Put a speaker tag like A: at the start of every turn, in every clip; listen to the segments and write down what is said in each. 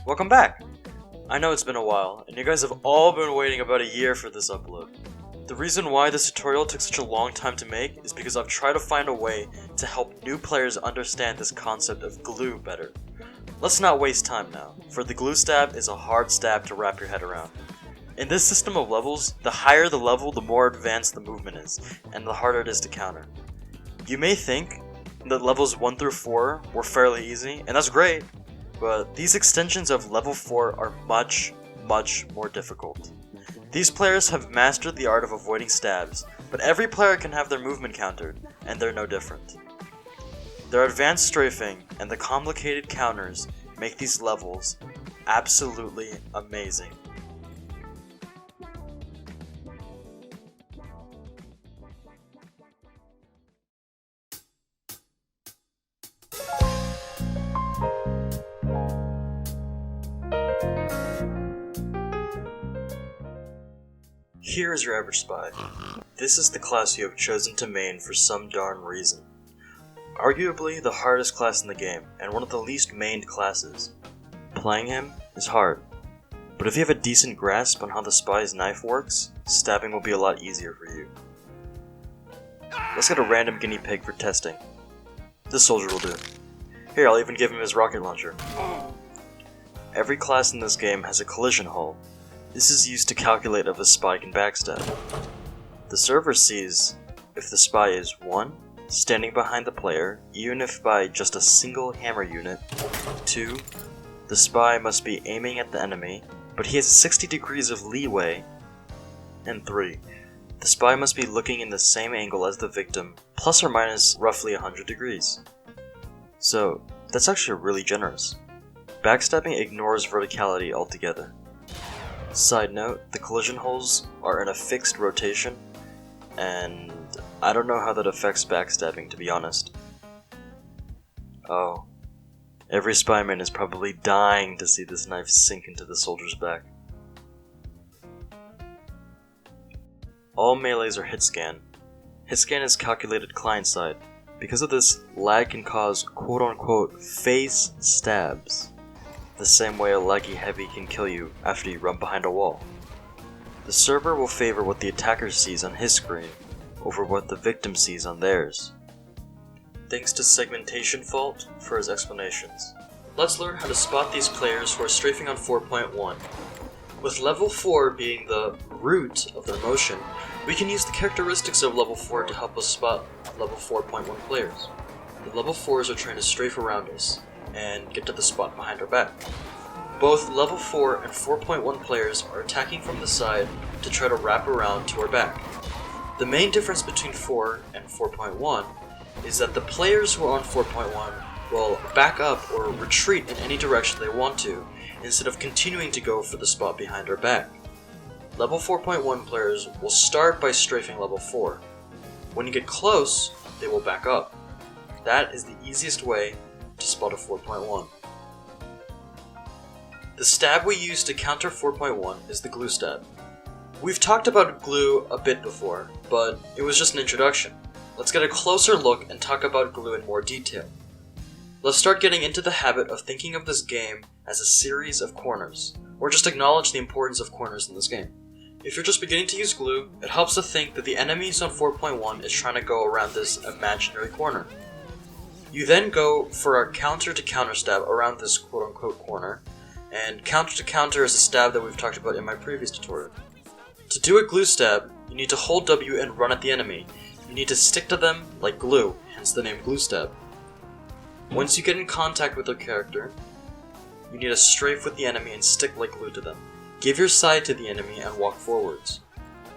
A: Welcome back! I know it's been a while, and you guys have all been waiting about a year for this upload. The reason why this tutorial took such a long time to make is because I've tried to find a way to help new players understand this concept of glue better. Let's not waste time now, for the glue stab is a hard stab to wrap your head around. In this system of levels, the higher the level, the more advanced the movement is, and the harder it is to counter. You may think that levels 1 through 4 were fairly easy, and that's great, but these extensions of level 4 are much more difficult. These players have mastered the art of avoiding stabs, but every player can have their movement countered, and they're no different. Their advanced strafing and the complicated counters make these levels absolutely amazing. Here is your average spy. This is the class you have chosen to main for some darn reason. Arguably the hardest class in the game, and one of the least mained classes. Playing him is hard, but if you have a decent grasp on how the spy's knife works, stabbing will be a lot easier for you. Let's get a random guinea pig for testing. This soldier will do. Here, I'll even give him his rocket launcher. Every class in this game has a collision hull. This is used to calculate if a spy can backstab. The server sees if the spy is 1. Standing behind the player, even if by just a single hammer unit. 2. The spy must be aiming at the enemy, but he has 60 degrees of leeway. And 3. The spy must be looking in the same angle as the victim, plus or minus roughly 100 degrees. So, that's actually really generous. Backstabbing ignores verticality altogether. Side note, the collision holes are in a fixed rotation, and I don't know how that affects backstabbing, to be honest. Oh, every spyman is probably dying to see this knife sink into the soldier's back. All melees are hit scan. Hit scan is calculated client-side. Because of this, lag can cause quote-unquote face stabs. The same way a laggy heavy can kill you after you run behind a wall. The server will favor what the attacker sees on his screen over what the victim sees on theirs. Thanks to segmentation fault for his explanations. Let's learn how to spot these players who are strafing on 4.1. With level 4 being the root of their motion, we can use the characteristics of level 4 to help us spot level 4.1 players. The level 4s are trying to strafe around us and get to the spot behind our back. Both level 4 and 4.1 players are attacking from the side to try to wrap around to our back. The main difference between 4 and 4.1 is that the players who are on 4.1 will back up or retreat in any direction they want to, instead of continuing to go for the spot behind our back. Level 4.1 players will start by strafing level 4. When you get close, they will back up. That is the easiest way to spot a 4.1. The stab we use to counter 4.1 is the glue stab. We've talked about glue a bit before, but it was just an introduction. Let's get a closer look and talk about glue in more detail. Let's start getting into the habit of thinking of this game as a series of corners, or just acknowledge the importance of corners in this game. If you're just beginning to use glue, it helps to think that the enemies on 4.1 is trying to go around this imaginary corner. You then go for a counter to counter stab around this quote-unquote corner, and counter to counter is a stab that we've talked about in my previous tutorial. To do a glue stab, you need to hold W and run at the enemy. You need to stick to them like glue, hence the name glue stab. Once you get in contact with their character, you need to strafe with the enemy and stick like glue to them. Give your side to the enemy and walk forwards.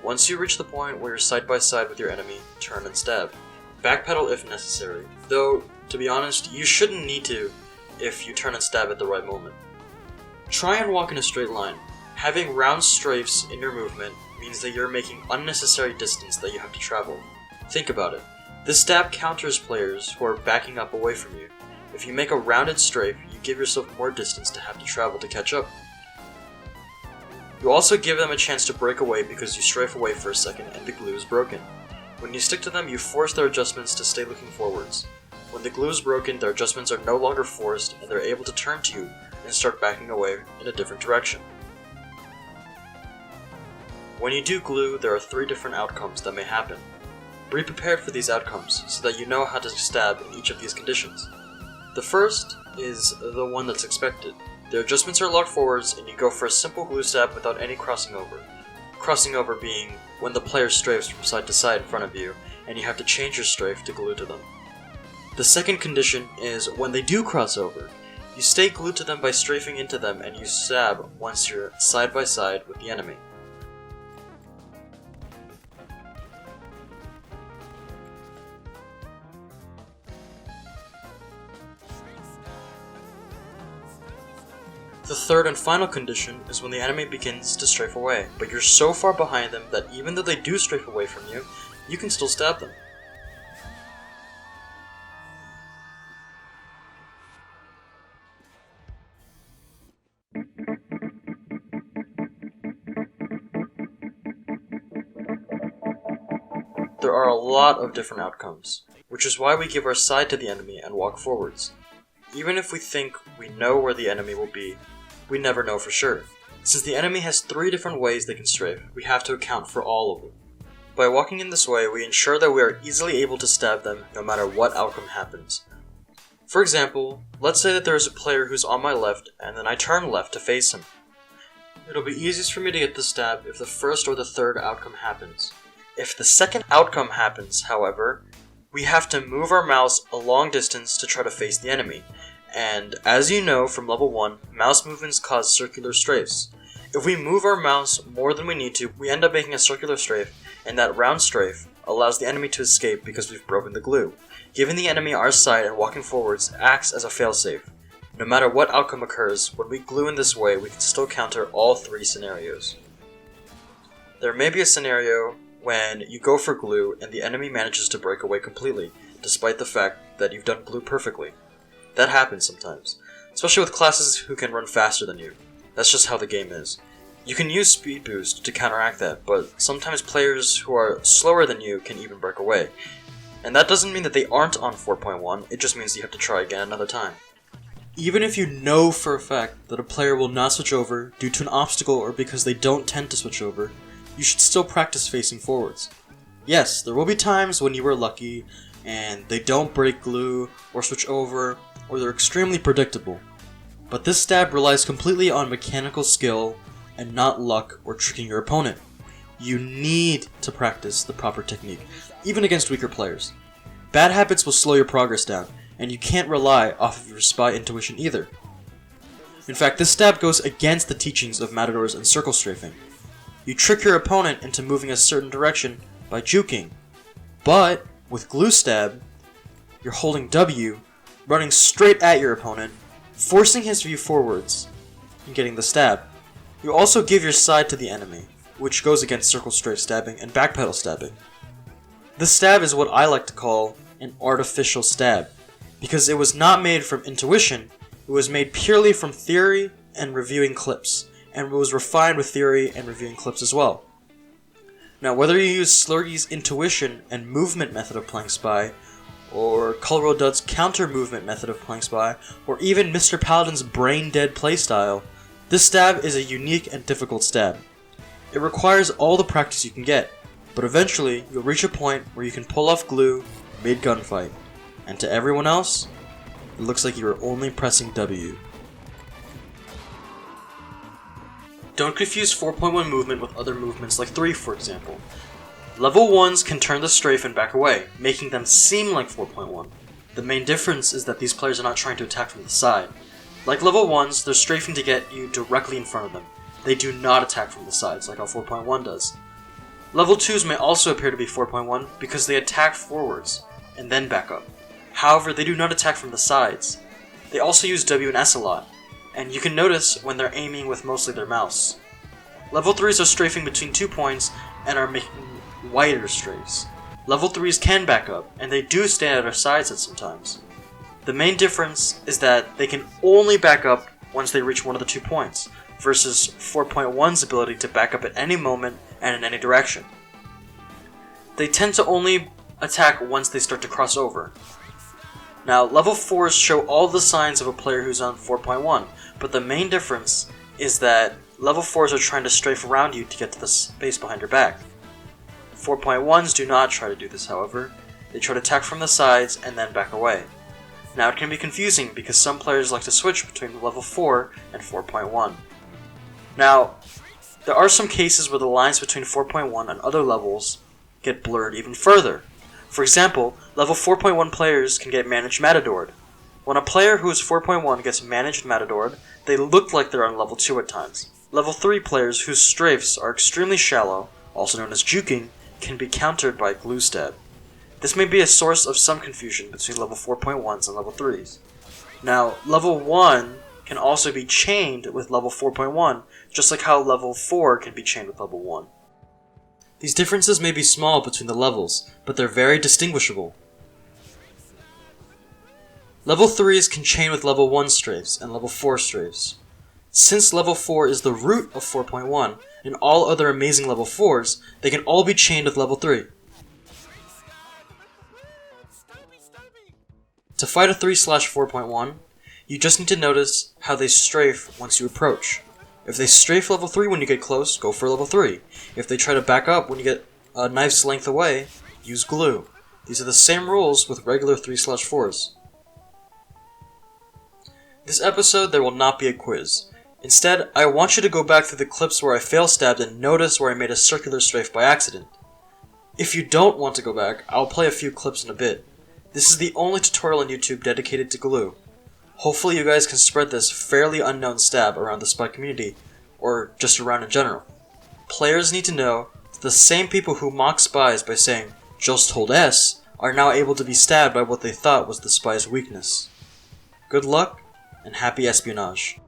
A: Once you reach the point where you're side by side with your enemy, turn and stab. Backpedal if necessary, though, to be honest, you shouldn't need to if you turn and stab at the right moment. Try and walk in a straight line. Having round strafes in your movement means that you're making unnecessary distance that you have to travel. Think about it. This stab counters players who are backing up away from you. If you make a rounded strafe, you give yourself more distance to have to travel to catch up. You also give them a chance to break away because you strafe away for a second and the glue is broken. When you stick to them, you force their adjustments to stay looking forwards. When the glue is broken, their adjustments are no longer forced and they're able to turn to you and start backing away in a different direction. When you do glue, there are 3 different outcomes that may happen. Be prepared for these outcomes so that you know how to stab in each of these conditions. The first is the one that's expected. Their adjustments are locked forwards and you go for a simple glue stab without any crossing over. Crossing over being when the player strafes from side to side in front of you and you have to change your strafe to glue to them. The second condition is when they do cross over. You stay glued to them by strafing into them and you stab once you're side by side with the enemy. The third and final condition is when the enemy begins to strafe away, but you're so far behind them that even though they do strafe away from you, you can still stab them. There are a lot of different outcomes, which is why we give our side to the enemy and walk forwards. Even if we think we know where the enemy will be, we never know for sure. Since the enemy has 3 different ways they can strafe, we have to account for all of them. By walking in this way, we ensure that we are easily able to stab them no matter what outcome happens. For example, let's say that there is a player who's on my left and then I turn left to face him. It'll be easiest for me to get the stab if the first or the third outcome happens. If the second outcome happens, however, we have to move our mouse a long distance to try to face the enemy. And as you know from level 1, mouse movements cause circular strafes. If we move our mouse more than we need to, we end up making a circular strafe, and that round strafe allows the enemy to escape because we've broken the glue. Giving the enemy our side and walking forwards acts as a failsafe. No matter what outcome occurs, when we glue in this way, we can still counter all 3 scenarios. There may be a scenario when you go for glue and the enemy manages to break away completely, despite the fact that you've done glue perfectly. That happens sometimes, especially with classes who can run faster than you. That's just how the game is. You can use speed boost to counteract that, but sometimes players who are slower than you can even break away. And that doesn't mean that they aren't on 4.1, it just means you have to try again another time. Even if you know for a fact that a player will not switch over due to an obstacle or because they don't tend to switch over, you should still practice facing forwards. Yes, there will be times when you are lucky and they don't break glue or switch over, or they're extremely predictable. But this stab relies completely on mechanical skill and not luck or tricking your opponent. You need to practice the proper technique, even against weaker players. Bad habits will slow your progress down, and you can't rely off of your spy intuition either. In fact, this stab goes against the teachings of matadors and circle strafing. You trick your opponent into moving a certain direction by juking, but with glue stab, you're holding W, running straight at your opponent, forcing his view forwards, and getting the stab. You also give your side to the enemy, which goes against circle strafe stabbing and backpedal stabbing. This stab is what I like to call an artificial stab, because it was not made from intuition, it was made purely from theory and reviewing clips, and it was refined with theory and reviewing clips as well. Now, whether you use Slurgy's intuition and movement method of playing spy, or Colroe Dudd's counter-movement method of playing spy, or even Mr. Paladin's brain-dead playstyle, this stab is a unique and difficult stab. It requires all the practice you can get, but eventually you'll reach a point where you can pull off glue mid-gunfight, and to everyone else, it looks like you are only pressing W. Don't confuse 4.1 movement with other movements like 3, for example. Level 1s can turn the strafe and back away, making them seem like 4.1. The main difference is that these players are not trying to attack from the side. Like level 1s, they're strafing to get you directly in front of them,
B: they do not attack from the sides like how 4.1 does. Level 2s may also appear to be 4.1 because they attack forwards and then back up. However, they do not attack from the sides. They also use W and S a lot, and you can notice when they're aiming with mostly their mouse. Level 3s are strafing between 2 points and are making wider strafes. Level 3s can back up, and they do stand at our sides at sometimes. The main difference is that they can only back up once they reach one of the 2 points, versus 4.1's ability to back up at any moment and in any direction. They tend to only attack once they start to cross over. Now, level 4s show all the signs of a player who's on 4.1, but the main difference is that level 4s are trying to strafe around you to get to the space behind your back. 4.1s do not try to do this, however. They try to attack from the sides and then back away. Now, it can be confusing because some players like to switch between level 4 and 4.1. Now, there are some cases where the lines between 4.1 and other levels get blurred even further. For example, level 4.1 players can get managed matadored. When a player who is 4.1 gets managed matadored, they look like they're on level 2 at times. Level 3 players whose strafes are extremely shallow, also known as juking, can be countered by glue stab. This may be a source of some confusion between level 4.1s and level 3s. Now, level 1 can also be chained with level 4.1, just like how level 4 can be chained with level 1. These differences may be small between the levels, but they're very distinguishable. Level 3s can chain with level 1 strafes and level 4 strafes. Since level 4 is the root of 4.1, and all other amazing level 4s, they can all be chained with level 3. To fight a 3/4.1, you just need to notice how they strafe once you approach. If they strafe level 3 when you get close, go for level 3. If they try to back up when you get a knife's length away, use glue. These are the same rules with regular 3/4s. This episode, there will not be a quiz. Instead, I want you to go back through the clips where I fail stabbed and notice where I made a circular strafe by accident. If you don't want to go back, I'll play a few clips in a bit. This is the only tutorial on YouTube dedicated to glue. Hopefully you guys can spread this fairly unknown stab around the spy community, or just around in general. Players need to know that the same people who mock spies by saying, "Just hold S," are now able to be stabbed by what they thought was the spy's weakness. Good luck, and happy espionage.